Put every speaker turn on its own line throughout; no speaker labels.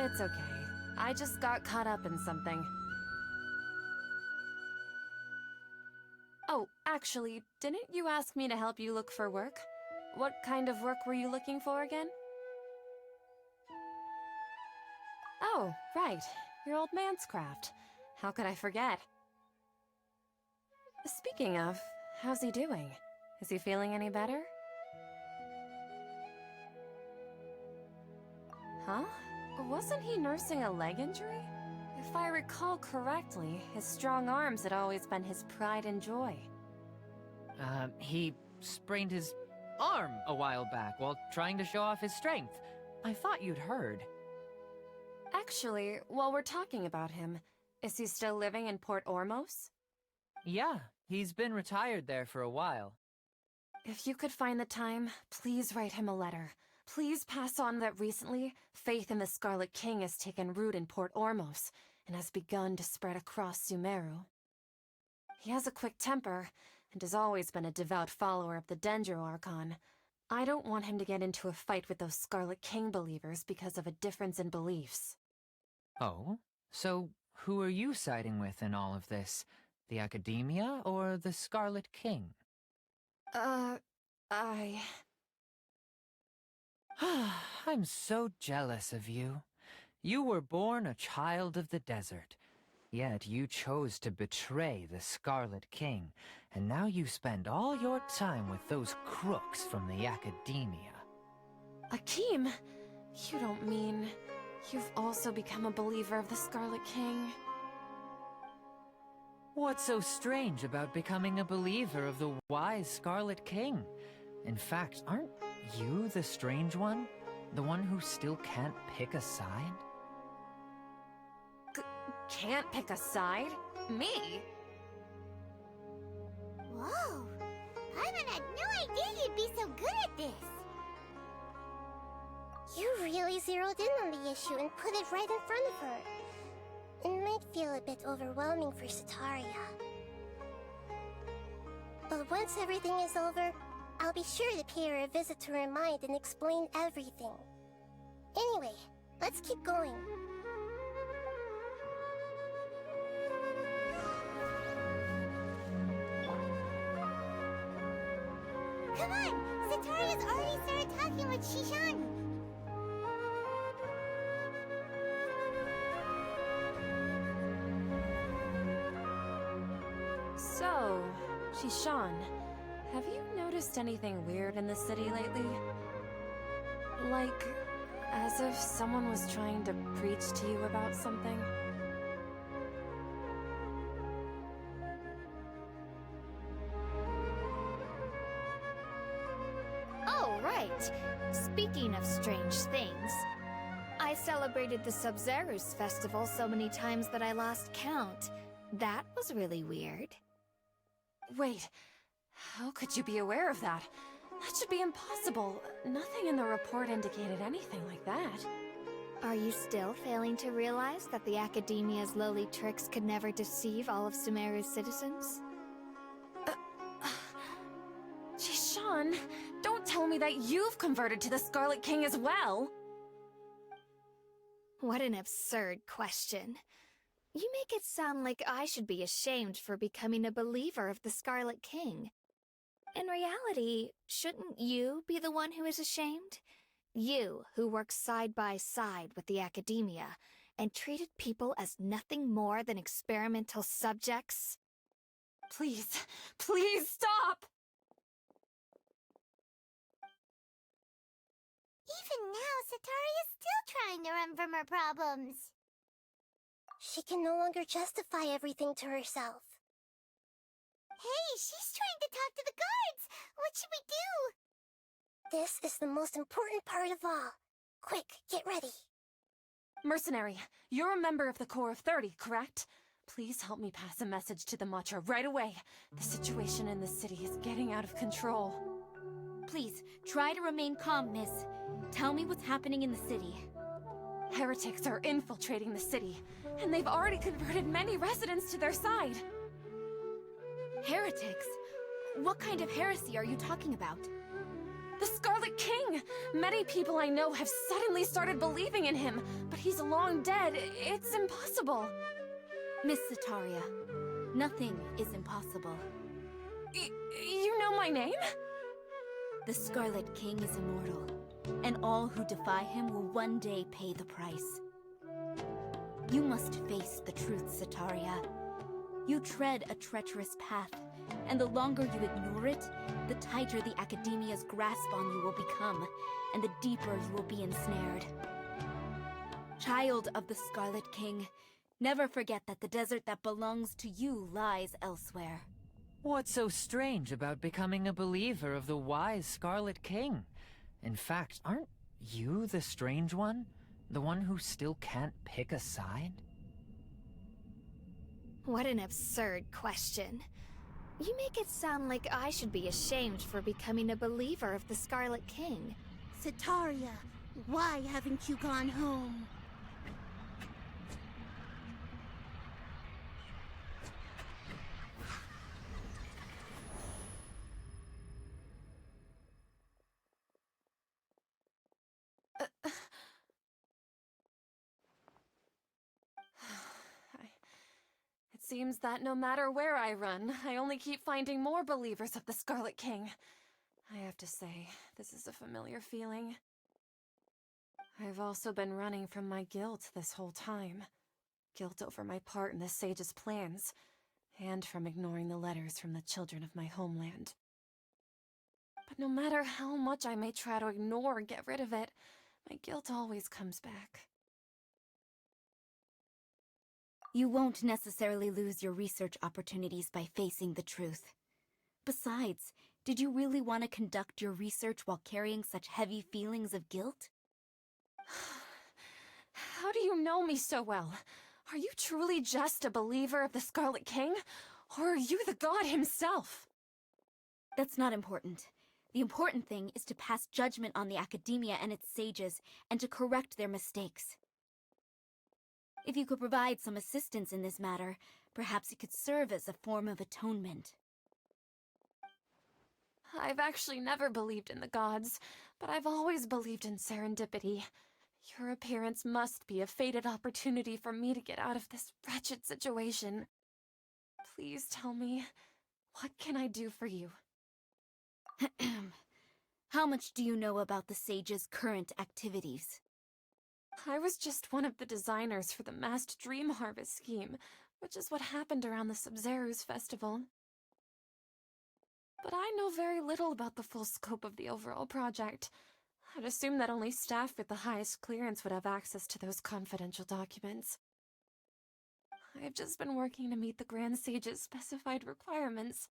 It's okay. I just got caught up in something. Oh, actually, didn't you ask me to help you look for work? What kind of work were you looking for again? Oh, right. Your old man's craft. How could I forget? Speaking of, how's he doing? Is he feeling any better? Huh? Wasn't he nursing a leg injury? If I recall correctly, his strong arms had always been his pride and joy.
He sprained his arm a while back while trying to show off his strength. I thought you'd heard.
Actually, while we're talking about him, is he still living in Port Ormos?
Yeah, he's been retired there for a while.
If you could find the time, please write him a letter. Please pass on that recently, faith in the Scarlet King has taken root in Port Ormos and has begun to spread across Sumeru. He has a quick temper and has always been a devout follower of the Dendro Archon. I don't want him to get into a fight with those Scarlet King believers because of a difference in beliefs.
Oh? So, who are you siding with in all of this? The Academia or the Scarlet King? I'm so jealous of you. You were born a child of the desert, yet you chose to betray the Scarlet King, and now you spend all your time with those crooks from the Academia.
Akeem, you don't mean you've also become a believer of the Scarlet King?
What's so strange about becoming a believer of the wise Scarlet King? In fact, aren't you the strange one? The one who still can't pick a side?
Can't pick a side? Me?
Whoa! Paimon had no idea you'd be so good at this! You really zeroed in on the issue and put it right in front of her. It might feel a bit overwhelming for Setaria. But once everything is over, I'll be sure to pay her a visit to her mind and explain everything. Anyway, let's keep going. Come on! Setaria's already started talking with Shishan!
So, Shishan, have you noticed anything weird in the city lately? Like, as if someone was trying to preach to you about something?
Oh, right. Speaking of strange things, I celebrated the Sub-Zerus festival so many times that I lost count. That was really weird.
Wait, how could you be aware of that? That should be impossible. Nothing in the report indicated anything like that.
Are you still failing to realize that the Academia's lowly tricks could never deceive all of Sumeru's citizens?
Jishan, don't tell me that you've converted to the Scarlet King as well!
What an absurd question. You make it sound like I should be ashamed for becoming a believer of the Scarlet King. In reality, shouldn't you be the one who is ashamed? You, who works side by side with the Academia, and treated people as nothing more than experimental subjects?
Please, please stop!
Even now, Setaria's still trying to run from her problems. She can no longer justify everything to herself. Hey, she's trying to talk to the guards! What should we do? This is the most important part of all. Quick, get ready.
Mercenary, you're a member of the Corps of 30, correct? Please help me pass a message to the Matcha right away. The situation in the city is getting out of control.
Please, try to remain calm, miss. Tell me what's happening in the city.
Heretics are infiltrating the city, and they've already converted many residents to their side.
Heretics? What kind of heresy are you talking about?
The Scarlet King! Many people I know have suddenly started believing in him, but he's long dead. It's impossible.
Miss Sataria, nothing is impossible.
You know my name?
The Scarlet King is immortal, and all who defy him will one day pay the price. You must face the truth, Sataria. You tread a treacherous path, and the longer you ignore it, the tighter the Academia's grasp on you will become, and the deeper you will be ensnared. Child of the Scarlet King, never forget that the desert that belongs to you lies elsewhere.
What's so strange about becoming a believer of the wise Scarlet King? In fact, aren't you the strange one? The one who still can't pick a side?
What an absurd question. You make it sound like I should be ashamed for becoming a believer of the Scarlet King.
Sataria, why haven't you gone home?
It seems that no matter where I run, I only keep finding more believers of the Scarlet King. I have to say, this is a familiar feeling. I've also been running from my guilt this whole time. Guilt over my part in the Sage's plans, and from ignoring the letters from the children of my homeland. But no matter how much I may try to ignore or get rid of it, my guilt always comes back.
You won't necessarily lose your research opportunities by facing the truth. Besides, did you really want to conduct your research while carrying such heavy feelings of guilt?
How do you know me so well? Are you truly just a believer of the Scarlet King? Or are you the god himself?
That's not important. The important thing is to pass judgment on the Academia and its sages, and to correct their mistakes. If you could provide some assistance in this matter, perhaps it could serve as a form of atonement.
I've actually never believed in the gods, but I've always believed in serendipity. Your appearance must be a fated opportunity for me to get out of this wretched situation. Please tell me, what can I do for you?
How much do you know about the sage's current activities?
I was just one of the designers for the masked dream harvest scheme, which is what happened around the Sumeru's festival. But I know very little about the full scope of the overall project. I'd assume that only staff with the highest clearance would have access to those confidential documents. I've just been working to meet the Grand Sage's specified requirements.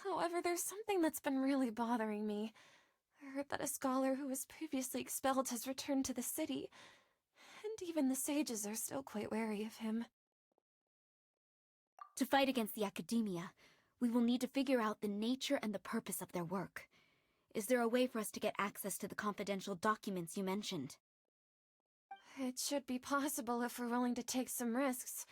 However, there's something that's been really bothering me. I heard that a scholar who was previously expelled has returned to the city, and even the sages are still quite wary of him.
To fight against the Academia, we will need to figure out the nature and the purpose of their work. Is there a way for us to get access to the confidential documents you mentioned?
It should be possible if we're willing to take some risks.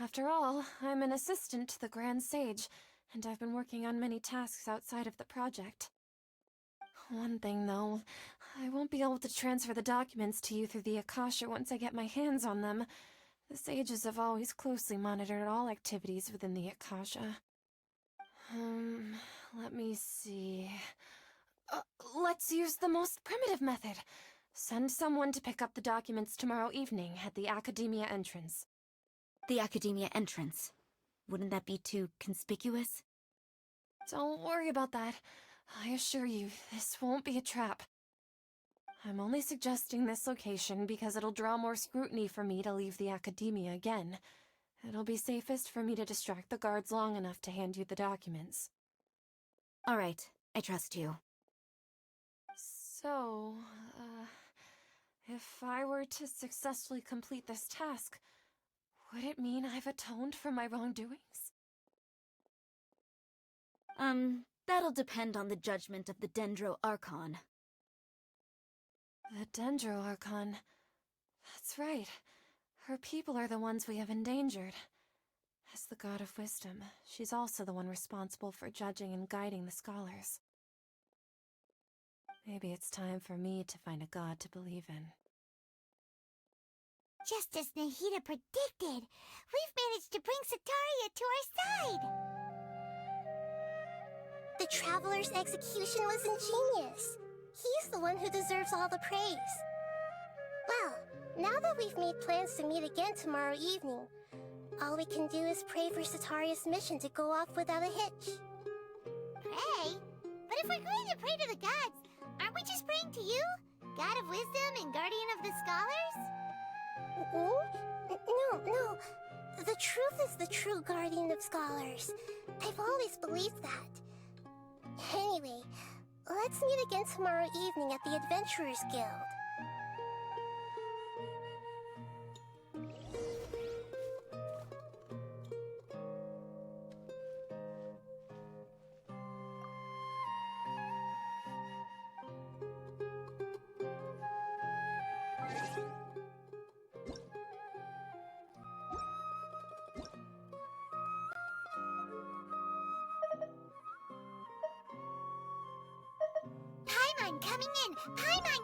After all, I'm an assistant to the Grand Sage, and I've been working on many tasks outside of the project. One thing, though, I won't be able to transfer the documents to you through the Akasha once I get my hands on them. The sages have always closely monitored all activities within the Akasha. Let me see... let's use the most primitive method. Send someone to pick up the documents tomorrow evening at the Academia entrance.
The Academia entrance. Wouldn't that be too conspicuous?
Don't worry about that. I assure you, this won't be a trap. I'm only suggesting this location because it'll draw more scrutiny for me to leave the Academia again. It'll be safest for me to distract the guards long enough to hand you the documents.
All right, I trust you.
So, if I were to successfully complete this task, would it mean I've atoned for my wrongdoings?
That'll depend on the judgment of the Dendro Archon.
The Dendro Archon. That's right. Her people are the ones we have endangered. As the god of wisdom, she's also the one responsible for judging and guiding the scholars. Maybe it's time for me to find a god to believe in.
Just as Nahida predicted, we've managed to bring Sataria to our side! The Traveler's execution was ingenious. He's the one who deserves all the praise. Well, now that we've made plans to meet again tomorrow evening, all we can do is pray for Sataria's mission to go off without a hitch. Pray? But if we're going to pray to the gods, aren't we just praying to you? God of Wisdom and Guardian of the Scholars? No. The truth is the true Guardian of Scholars. I've always believed that. Anyway, let's meet again tomorrow evening at the Adventurers Guild. Paimon coming in! Paimon!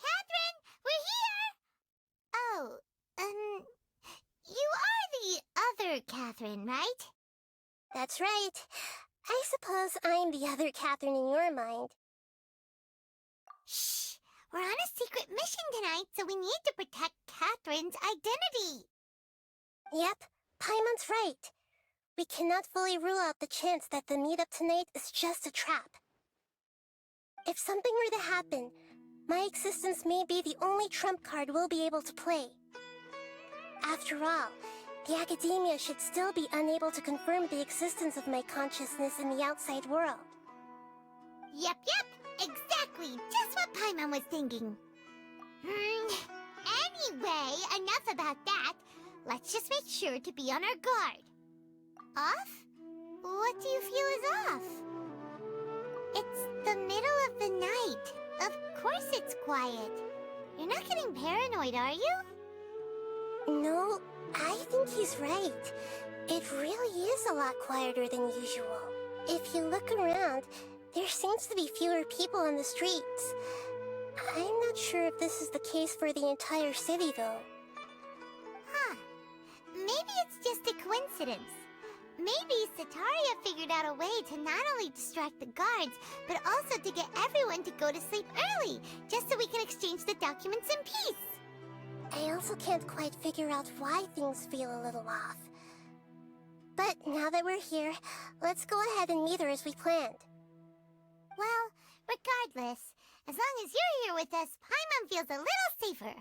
Catherine, we're here! Oh, you are the other Catherine, right? That's right. I suppose I'm the other Catherine in your mind. Shh! We're on a secret mission tonight, so we need to protect Catherine's identity. Yep, Paimon's right. We cannot fully rule out the chance that the meetup tonight is just a trap. If something were to happen, my existence may be the only trump card we'll be able to play. After all, the Academia should still be unable to confirm the existence of my consciousness in the outside world. Yep, exactly, just what Paimon was thinking. Anyway, enough about that. Let's just make sure to be on our guard. Off? What do you feel is off? It's the middle of the night. Of course it's quiet. You're not getting paranoid, are you? No, I think he's right. It really is a lot quieter than usual. If you look around, there seems to be fewer people on the streets. I'm not sure if this is the case for the entire city, though. Huh. Maybe it's just a coincidence. Maybe Sataria figured out a way to not only distract the guards, but also to get everyone to go to sleep early, just so we can exchange the documents in peace. I also can't quite figure out why things feel a little off. But now that we're here, let's go ahead and meet her as we planned. Well, regardless, as long as you're here with us, Paimon feels a little safer.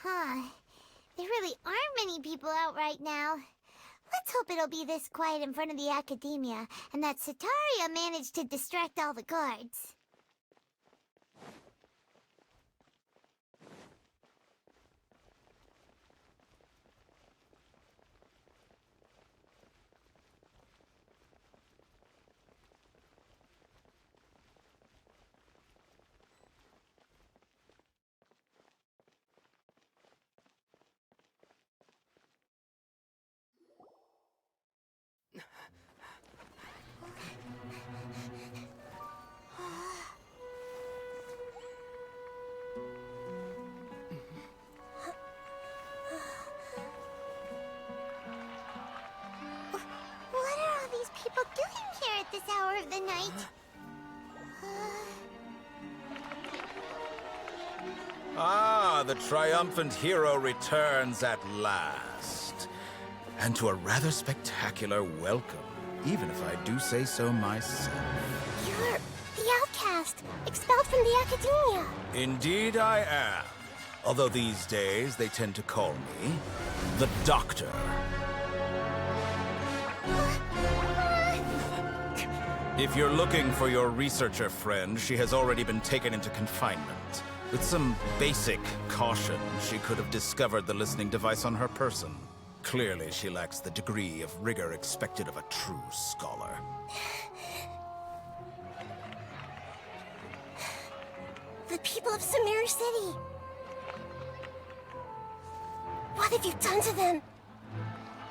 Huh. There really aren't many people out right now. Let's hope it'll be this quiet in front of the Academia, and that Sataria managed to distract all the guards. People doing here at this hour of the night?
Ah, the triumphant hero returns at last. And to a rather spectacular welcome, even if I do say so myself.
You're the outcast. outcast, expelled from the academia.
Indeed I am. Although these days they tend to call me the Doctor. If you're looking for your researcher friend, she has already been taken into confinement. With some basic caution, she could have discovered the listening device on her person. Clearly, she lacks the degree of rigor expected of a true scholar.
The people of Sumeru City. What have you done to them?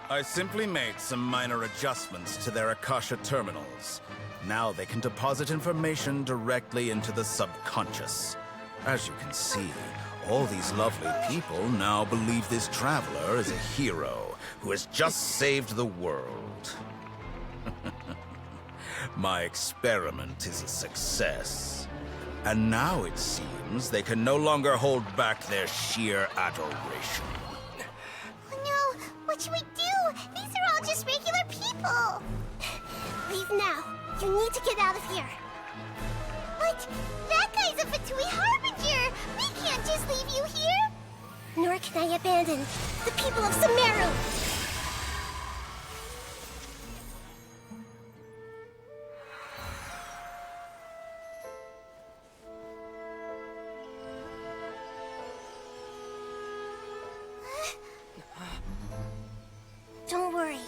I simply made some minor adjustments to their Akasha terminals. Now they can deposit information directly into the subconscious. As you can see, all these lovely people now believe this traveler is a hero who has just saved the world. My experiment is a success. And now it seems they can no longer hold back their sheer adoration.
No, what should we do? These are all just regular people. Leave now. You need to get out of here. But that guy's a Fatui Harbinger. We can't just leave you here. Nor can I abandon the people of Sumeru. Don't worry.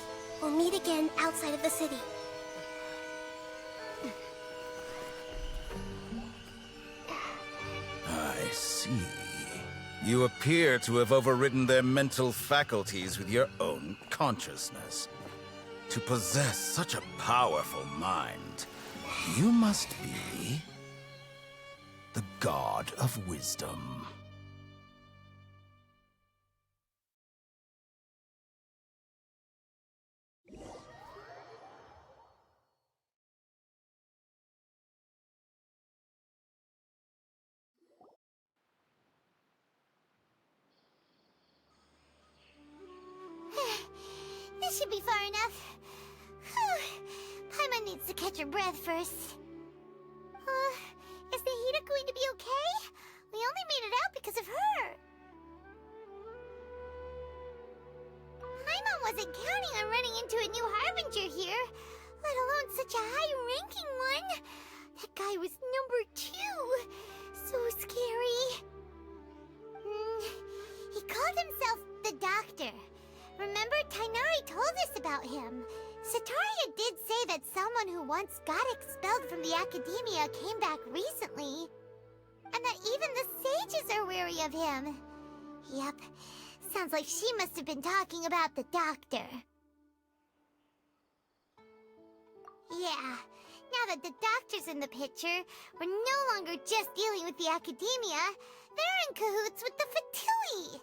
We'll meet again outside of the city.
I see. You appear to have overridden their mental faculties with your own consciousness. To possess such a powerful mind, you must be the God of Wisdom.
This should be far enough. Whew. Paimon needs to catch her breath first. Is Nahida going to be okay? We only made it out because of her. Paimon wasn't counting on running into a new Harbinger here, let alone such a high-ranking one. That guy was #2. So scary. He called himself the Doctor. Remember, Tainari told us about him. Sataria did say that someone who once got expelled from the academia came back recently. And that even the sages are wary of him. Yep, sounds like she must have been talking about the Doctor. Yeah, now that the Doctor's in the picture, we're no longer just dealing with the academia. They're in cahoots with the Fatui.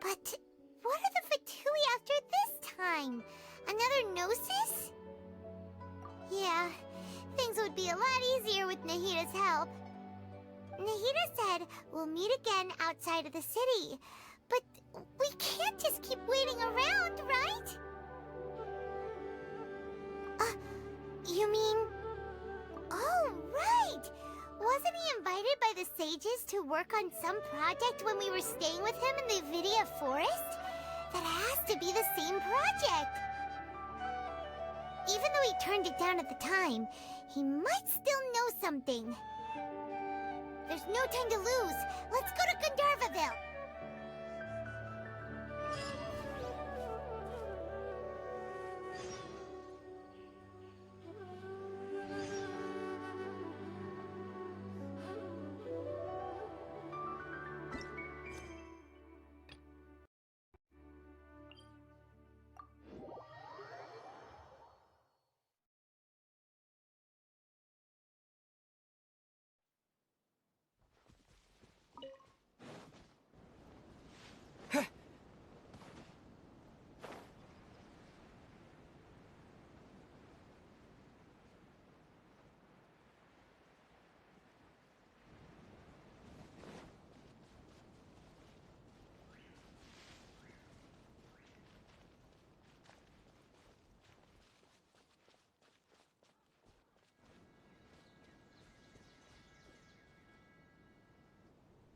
But what are the Fatui after this time? Another Gnosis? Yeah, things would be a lot easier with Nahida's help. Nahida said we'll meet again outside of the city. But we can't just keep waiting around, right? You mean... Oh, right! Wasn't he invited by the sages to work on some project when we were staying with him in the Vidia Forest? That has to be the same project! Even though he turned it down at the time, he might still know something. There's no time to lose. Let's go to Gandharvaville!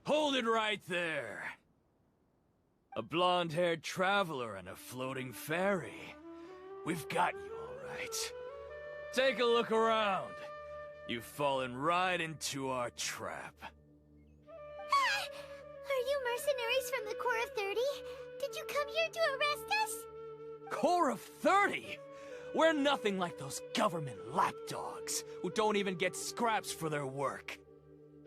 Hold it right there. A blonde-haired traveler and a floating fairy. We've got you, all right. Take a look around. You've fallen right into our trap.
Are you mercenaries from the Corps of 30? Did you come here to arrest us?
Corps of 30? We're nothing like those government lapdogs who don't even get scraps for their work.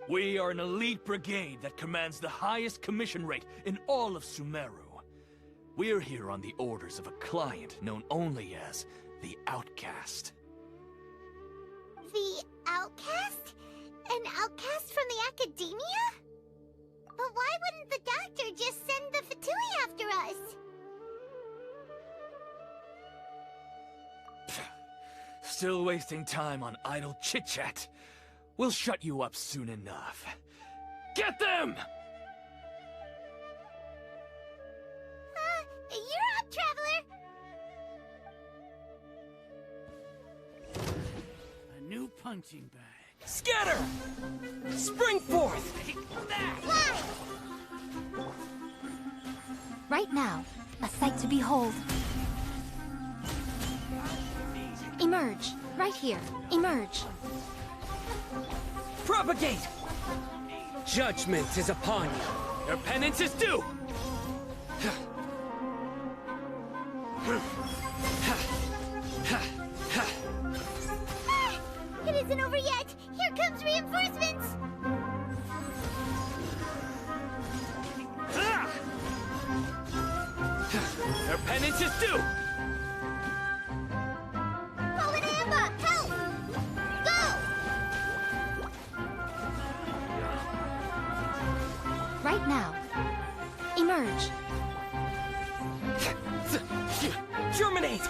We are an elite brigade that commands the highest commission rate in all of Sumeru. We're here on the orders of a client known only as the Outcast.
The outcast? An outcast from the academia? But why wouldn't the doctor just send the Fatui after us?
Still wasting time on idle chit-chat. We'll shut you up soon enough. Get them!
You're up, traveler!
A new punching bag.
Scatter! Spring forth!
Fly!
Right now, a sight to behold. Emerge. Right here. Emerge.
Propagate!
Judgment is upon you.
Your penance is due!
It isn't over yet! Here comes reinforcements!
Your penance is due!
Fallen Amba! Help! Go!
Right now. Emerge.
Germinate!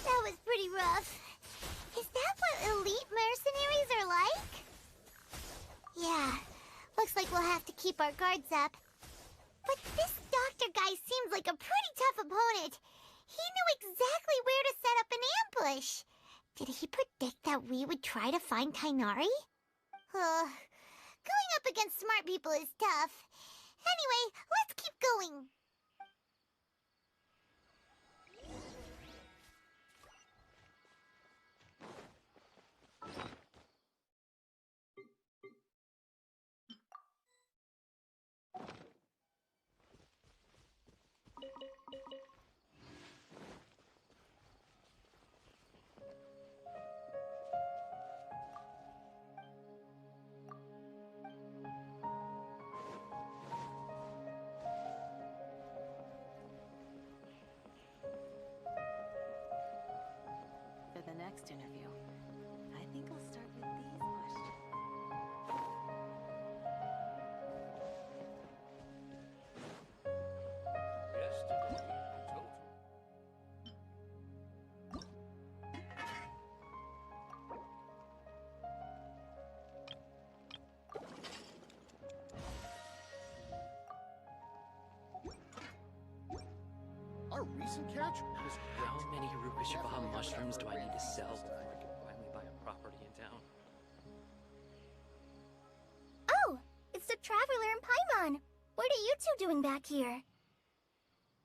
That was pretty rough. Is that what elite mercenaries are like? Yeah, looks like we'll have to keep our guards up. But this doctor guy seems like a pretty tough opponent. He knew exactly where to set up an ambush. Did he predict that we would try to find Tainari? Going up against smart people is tough. Anyway, let's keep going.
For the next interview, I think I'll start with these questions.
Our recent catch was
How many Rukashabaha mushrooms do I need to sell before I can finally buy a property in town?
Oh, it's the Traveler and Paimon. What are you two doing back here?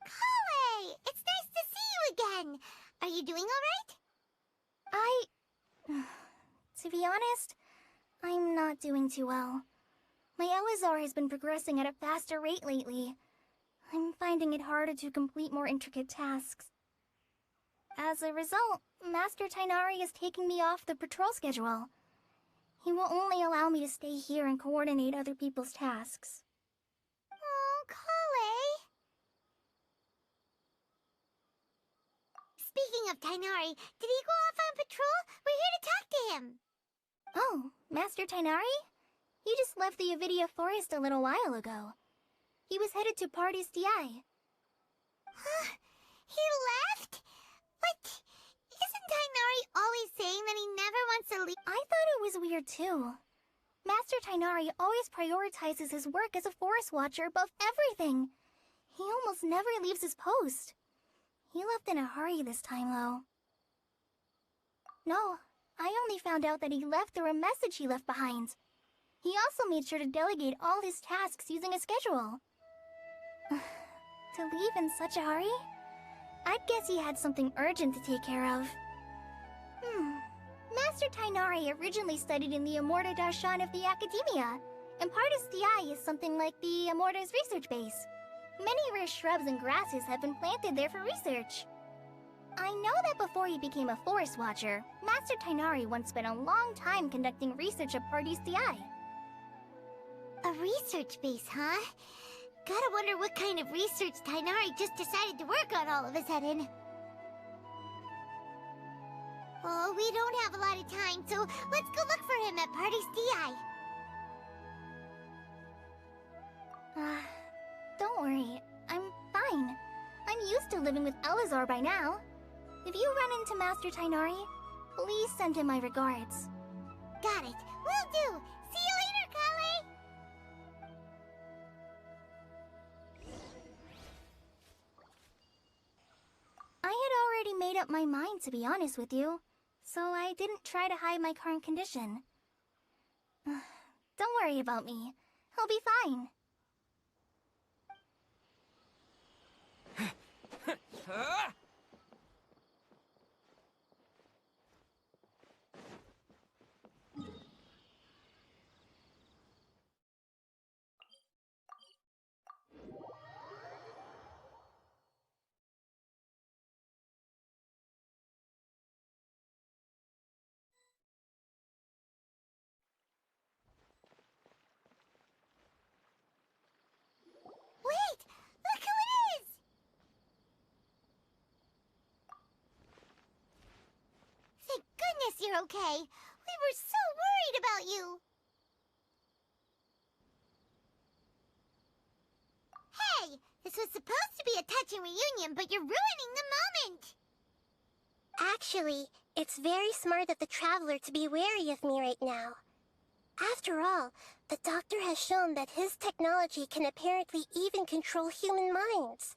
Kale! It's nice to see you again. Are you doing all right? To be honest, I'm not doing too well. My Elazar has been progressing at a faster rate lately. I'm finding it harder to complete more intricate tasks. As a result, Master Tainari is taking me off the patrol schedule. He will only allow me to stay here and coordinate other people's tasks. Oh, Kale! Speaking of Tainari, did he go off on patrol? We're here to talk to him. Oh, Master Tainari? He just left the Avidia Forest a little while ago. He was headed to Party's DI. Huh? He left? But isn't Tainari always saying that he never wants to leave? I thought it was weird too. Master Tainari always prioritizes his work as a forest watcher above everything. He almost never leaves his post. He left in a hurry this time though. No, I only found out that he left through a message he left behind. He also made sure to delegate all his tasks using a schedule. To leave in such a hurry? I'd guess he had something urgent to take care of. Master Tainari originally studied in the Immorta Darshan of the Academia, and Pardis Di is something like the Immorta's research base. Many rare shrubs and grasses have been planted there for research. I know that before he became a forest watcher, Master Tainari once spent a long time conducting research at Pardis Di.
A research base, huh? Gotta wonder what kind of research Tainari just decided to work on all of a sudden. Oh, we don't have a lot of time, so let's go look for him at Pardis Di.
Don't worry. I'm fine. I'm used to living with Elazar by now. If you run into Master Tainari, please send him my regards.
Got it. Will do. See you later, Kale.
I had already made up my mind, to be honest with you, so I didn't try to hide my current condition. Don't worry about me. I'll be fine.
Wait! Look who it is! Thank goodness you're okay. We were so worried about you. Hey! This was supposed to be a touching reunion, but you're ruining the moment!
Actually, it's very smart of the Traveler to be wary of me right now. After all, the Doctor has shown that his technology can apparently even control human minds.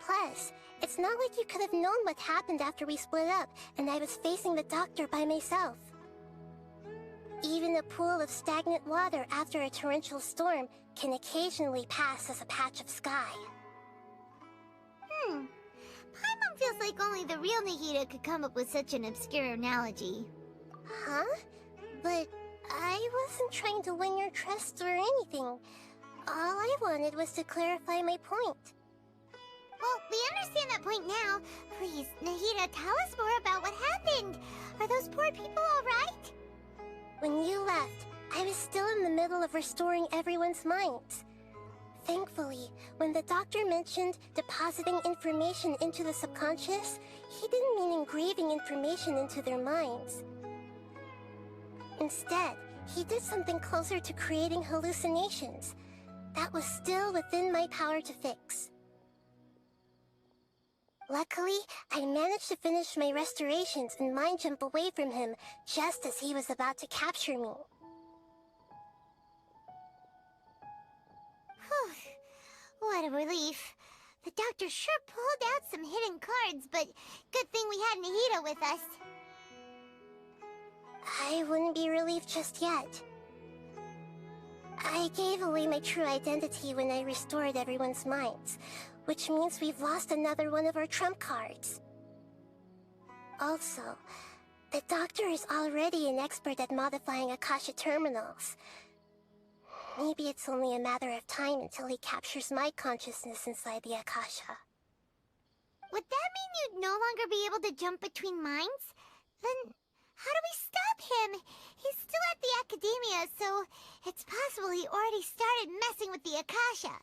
Plus, it's not like you could have known what happened after we split up and I was facing the Doctor by myself. Even a pool of stagnant water after a torrential storm can occasionally pass as a patch of sky.
Paimon feels like only the real Nahida could come up with such an obscure analogy.
Huh? But I wasn't trying to win your trust or anything. All I wanted was to clarify my point.
Well, we understand that point now. Please, Nahida, tell us more about what happened. Are those poor people all right?
When you left, I was still in the middle of restoring everyone's minds. Thankfully, when the Doctor mentioned depositing information into the subconscious, he didn't mean engraving information into their minds. Instead, he did something closer to creating hallucinations. That was still within my power to fix. Luckily, I managed to finish my restorations and mind jump away from him just as he was about to capture me.
What a relief. The Doctor sure pulled out some hidden cards, but good thing we had Nahida with us.
I wouldn't be relieved just yet. I gave away my true identity when I restored everyone's minds, which means we've lost another one of our trump cards. Also, the Doctor is already an expert at modifying Akasha terminals. Maybe it's only a matter of time until he captures my consciousness inside the Akasha.
Would that mean you'd no longer be able to jump between minds? Then how do we stop him? He's still at the Academia, so it's possible he already started messing with the Akasha.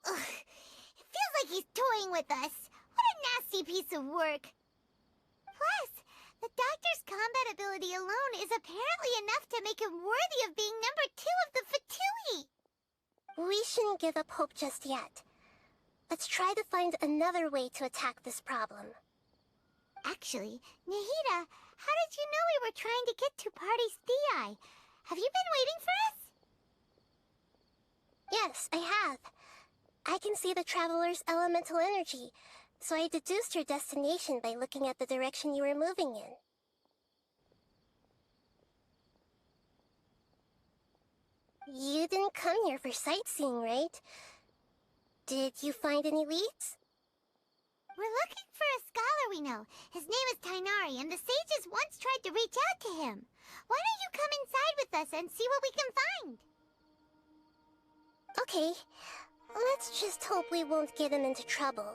Ugh, it feels like he's toying with us. What a nasty piece of work. Plus, the Doctor's combat ability alone is apparently enough to make him worthy of being number 2 of the Fatui.
We shouldn't give up hope just yet. Let's try to find another way to attack this problem.
Actually, Nahida, how did you know we were trying to get to Pardis Di? Have you been waiting for us?
Yes, I have. I can see the Traveler's elemental energy. So I deduced your destination by looking at the direction you were moving in. You didn't come here for sightseeing, right? Did you find any leads?
We're looking for a scholar we know. His name is Tainari, and the sages once tried to reach out to him. Why don't you come inside with us and see what we can find?
Okay, let's just hope we won't get him into trouble.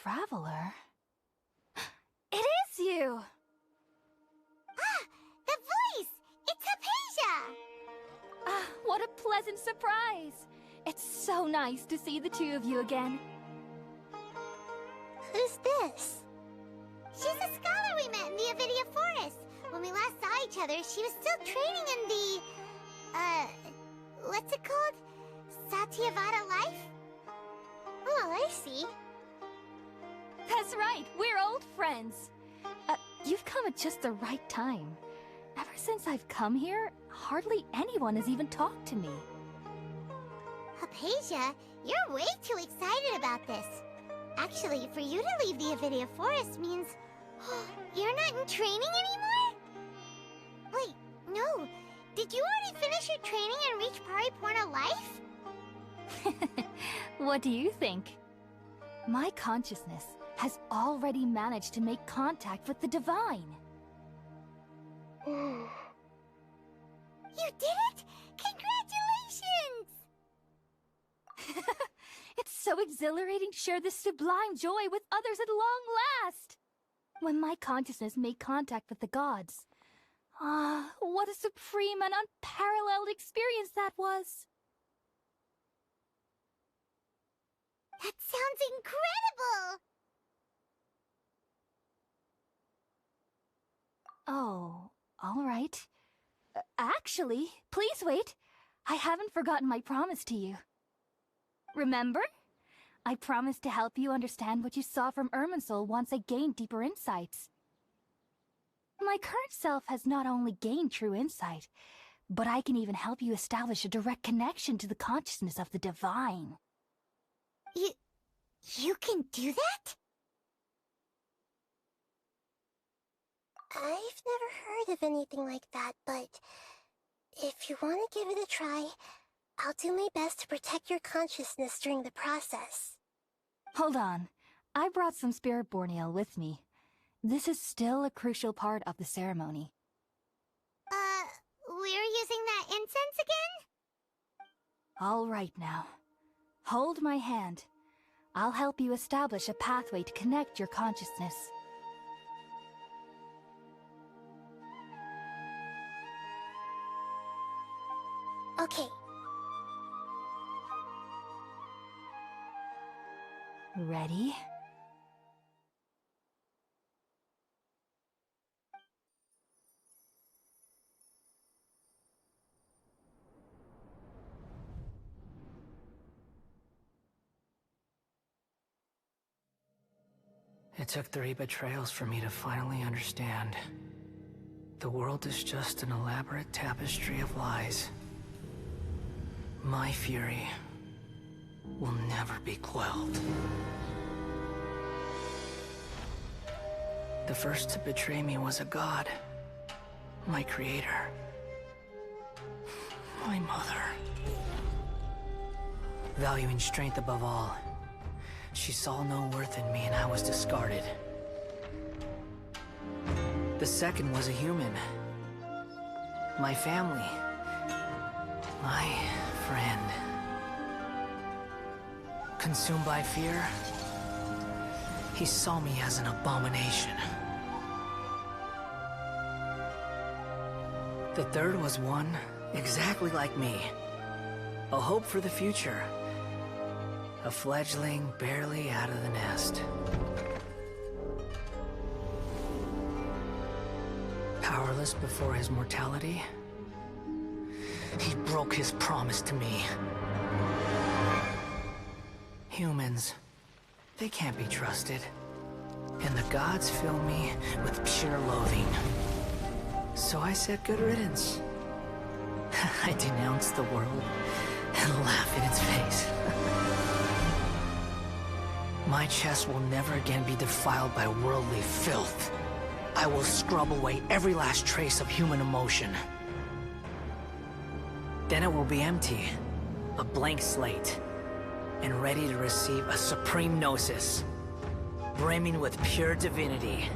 Traveler? It is you!
Ah! The voice! It's Hypatia!
Ah, what a pleasant surprise! It's so nice to see the two of you again.
Who's this?
She's a scholar we met in the Avidia Forest. When we last saw each other, she was still training in the... what's it called? Satyavada life?
Oh, I see.
That's right, we're old friends. You've come at just the right time. Ever since I've come here, hardly anyone has even talked to me.
Hypatia, you're way too excited about this. Actually, for you to leave the Avidia Forest means... you're not in training anymore? Wait, no. Did you already finish your training and reach Pariporna life?
What do you think? My consciousness has already managed to make contact with the divine.
You did it! Congratulations!
It's so exhilarating to share this sublime joy with others at long last! When my consciousness made contact with the gods. Ah, what a supreme and unparalleled experience that was!
That sounds incredible!
Oh, all right. Actually, please wait. I haven't forgotten my promise to you. Remember? I promised to help you understand what you saw from Irminsul once I gained deeper insights. My current self has not only gained true insight, but I can even help you establish a direct connection to the consciousness of the divine.
You can do that?
I've never heard of anything like that, but if you want to give it a try, I'll do my best to protect your consciousness during the process.
Hold on. I brought some spirit borneal with me. This is still a crucial part of the ceremony.
We're using that incense again?
All right now. Hold my hand. I'll help you establish a pathway to connect your consciousness.
Okay.
Ready?
It took 3 betrayals for me to finally understand. The world is just an elaborate tapestry of lies. My fury will never be quelled. The first to betray me was a god. My creator. My mother. Valuing strength above all, she saw no worth in me and I was discarded. The second was a human. My family. My friend. Consumed by fear, he saw me as an abomination. The third was one exactly like me. A hope for the future. A fledgling barely out of the nest. Powerless before his mortality, he broke his promise to me. Humans, they can't be trusted. And the gods fill me with pure loathing. So I said good riddance. I denounce the world and laugh in its face. My chest will never again be defiled by worldly filth. I will scrub away every last trace of human emotion. Then it will be empty, a blank slate, and ready to receive a supreme gnosis, brimming with pure divinity.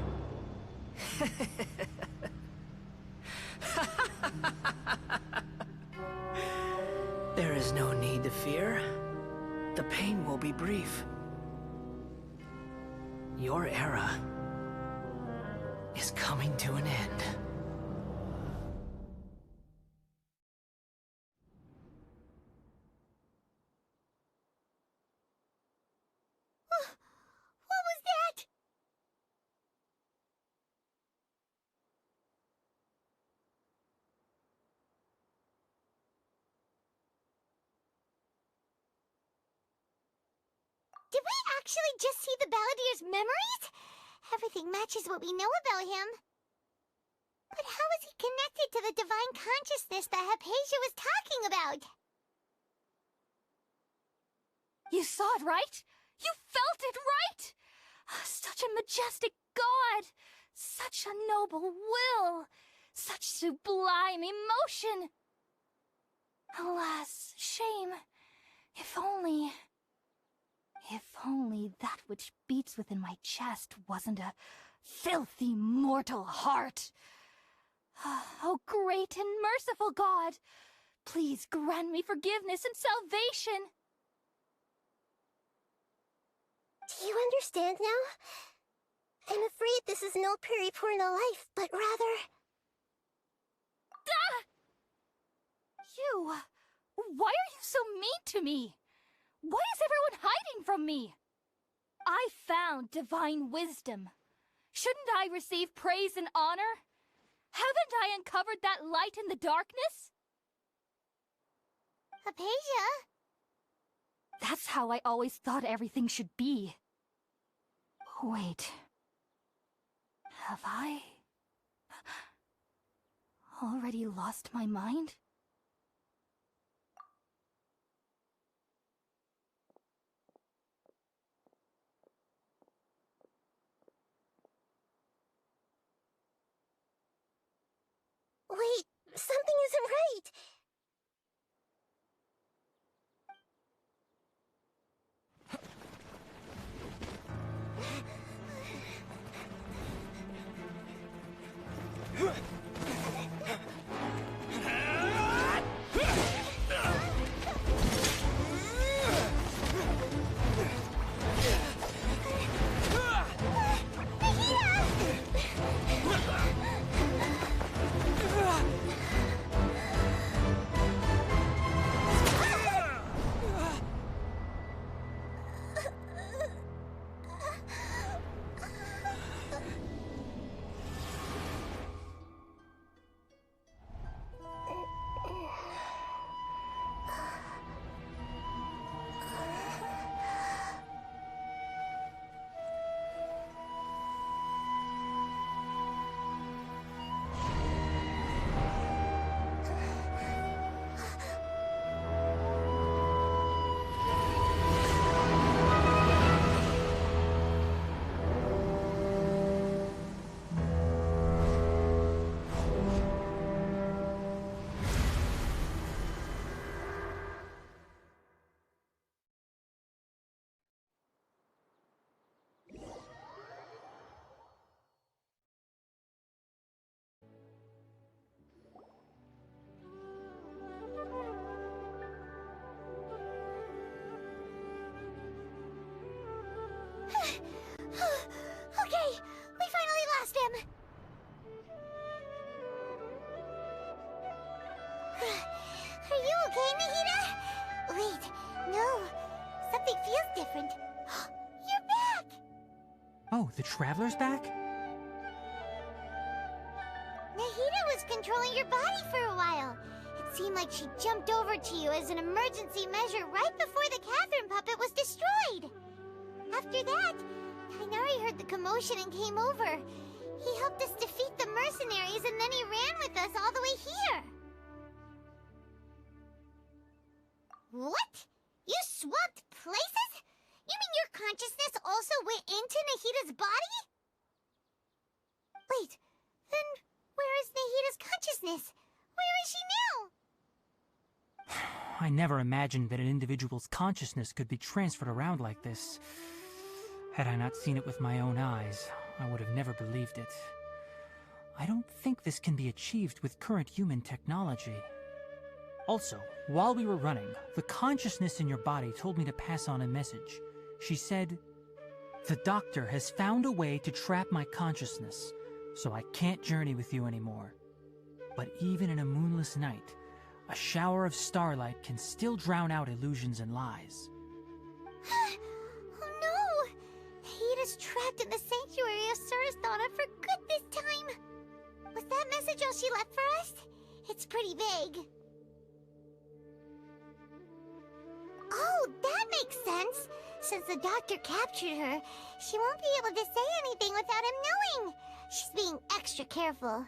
There is no need to fear. The pain will be brief. Your era is coming to an end.
What was that? Did we actually just see the Balladier's memories? Everything matches what we know about him. But how is he connected to the divine consciousness that Hypatia was talking about?
You saw it, right? You felt it, right? Such a majestic god! Such a noble will! Such sublime emotion! Alas, shame. If only that which beats within my chest wasn't a filthy mortal heart. Oh, great and merciful God! Please grant me forgiveness and salvation!
Do you understand now? I'm afraid this is no Periporno life, but rather...
Ah! You... Why are you so mean to me? Why is everyone hiding from me? I found divine wisdom. Shouldn't I receive praise and honor? Haven't I uncovered that light in the darkness?
Hypatia?
That's how I always thought everything should be. Wait. Have I... already lost my mind?
Wait, something isn't right.
Something feels different. You're back!
Oh, the Traveler's back?
Nahida was controlling your body for a while. It seemed like she jumped over to you as an emergency measure right before the Catherine puppet was destroyed. After that, Tainari heard the commotion and came over. He helped us defeat the mercenaries and then he ran with us all the way here. What? You swapped places? You mean your consciousness also went into Nahida's body? Wait, then where is Nahida's consciousness? Where is she now?
I never imagined that an individual's consciousness could be transferred around like this. Had I not seen it with my own eyes, I would have never believed it. I don't think this can be achieved with current human technology. Also, while we were running, the consciousness in your body told me to pass on a message. She said, "The doctor has found a way to trap my consciousness, so I can't journey with you anymore. But even in a moonless night, a shower of starlight can still drown out illusions and lies."
Oh no! Nahida's trapped in the sanctuary of Surasthana for good this time. Was that message all she left for us? It's pretty vague. Oh, that makes sense. Since the doctor captured her, she won't be able to say anything without him knowing. She's being extra careful.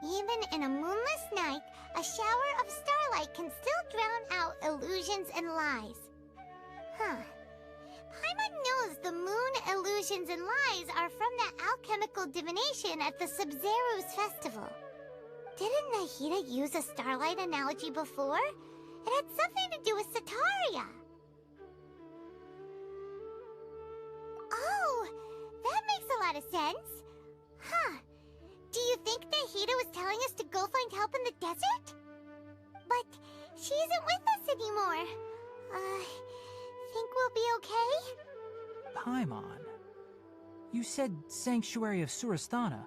Even in a moonless night, a shower of starlight can still drown out illusions and lies. Huh. Paimon knows the moon illusions and lies are from the alchemical divination at the Sub-Zeru's festival. Didn't Nahida use a starlight analogy before? It had something to do with Sataria. Oh, that makes a lot of sense. Huh. Do you think Nahida was telling us to go find help in the desert? But she isn't with us anymore. Think we'll be okay?
Paimon, you said Sanctuary of Surasthana.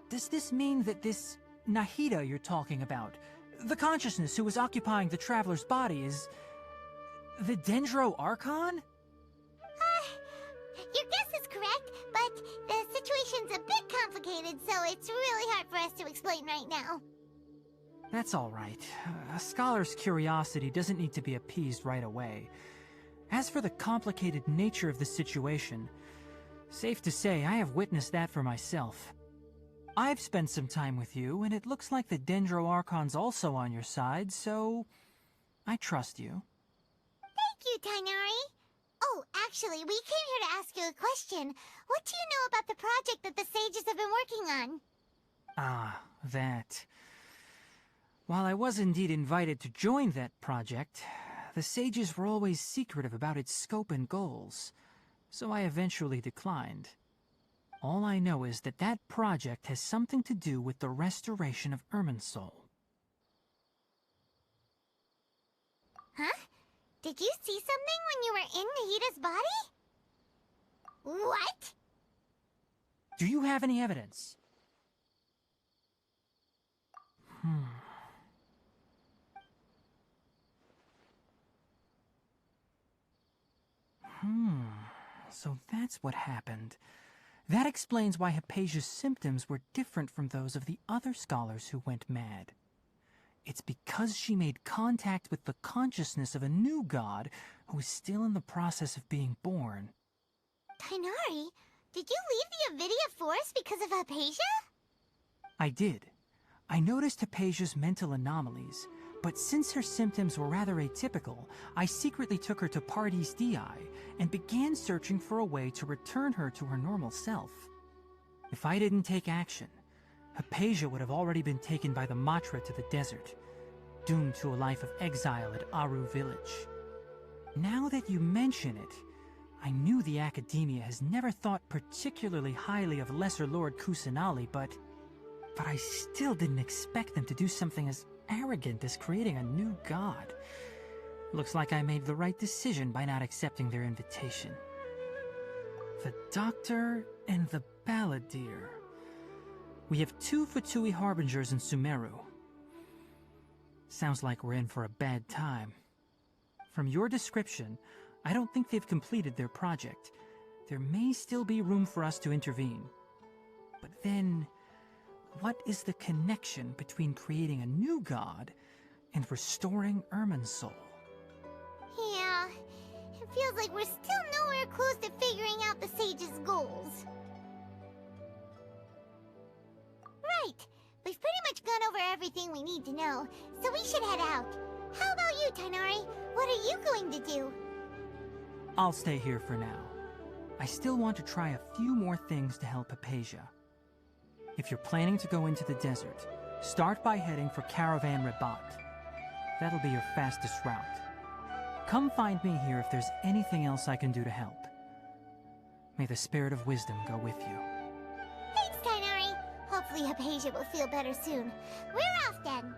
Does this mean that this Nahida you're talking about, the consciousness who was occupying the Traveler's body, is the Dendro Archon?
Your guess is correct, but the situation's a bit complicated, so it's really hard for us to explain right now.
That's all right. A scholar's curiosity doesn't need to be appeased right away. As for the complicated nature of the situation, safe to say I have witnessed that for myself. I've spent some time with you, and it looks like the Dendro Archon's also on your side, so I trust you.
Thank you, Tainari. Oh, actually, we came here to ask you a question. What do you know about the project that the sages have been working on?
Ah, that. While I was indeed invited to join that project, the sages were always secretive about its scope and goals, so I eventually declined. All I know is that that project has something to do with the restoration of Irminsul.
Huh? Did you see something when you were in Nahida's body? What?
Do you have any evidence? So that's what happened. That explains why Hypatia's symptoms were different from those of the other scholars who went mad. It's because she made contact with the consciousness of a new god who is still in the process of being born.
Tainari, did you leave the Avidia Forest because of Hypatia?
I did. I noticed Hypatia's mental anomalies, but since her symptoms were rather atypical, I secretly took her to Pardis Dii and began searching for a way to return her to her normal self. If I didn't take action, Hypatia would have already been taken by the Matra to the desert, doomed to a life of exile at Aru village. Now that you mention it, I knew the Academia has never thought particularly highly of Lesser Lord Kusanali, but I still didn't expect them to do something as arrogant as creating a new god. Looks like I made the right decision by not accepting their invitation. The Doctor and the Balladeer. We have 2 Fatui Harbingers in Sumeru. Sounds like we're in for a bad time. From your description, I don't think they've completed their project. There may still be room for us to intervene. But then, what is the connection between creating a new god and restoring Irminsul?
Yeah, it feels like we're still nowhere close to figuring out the sage's goals. Right, we've pretty much gone over everything we need to know, so we should head out. How about you, Tighnari? What are you going to do?
I'll stay here for now. I still want to try a few more things to help Hypatia. If you're planning to go into the desert, start by heading for Caravan Rabat. That'll be your fastest route. Come find me here if there's anything else I can do to help. May the spirit of wisdom go with you.
Thanks, Tighnari. Hopefully Hypatia will feel better soon. We're off then.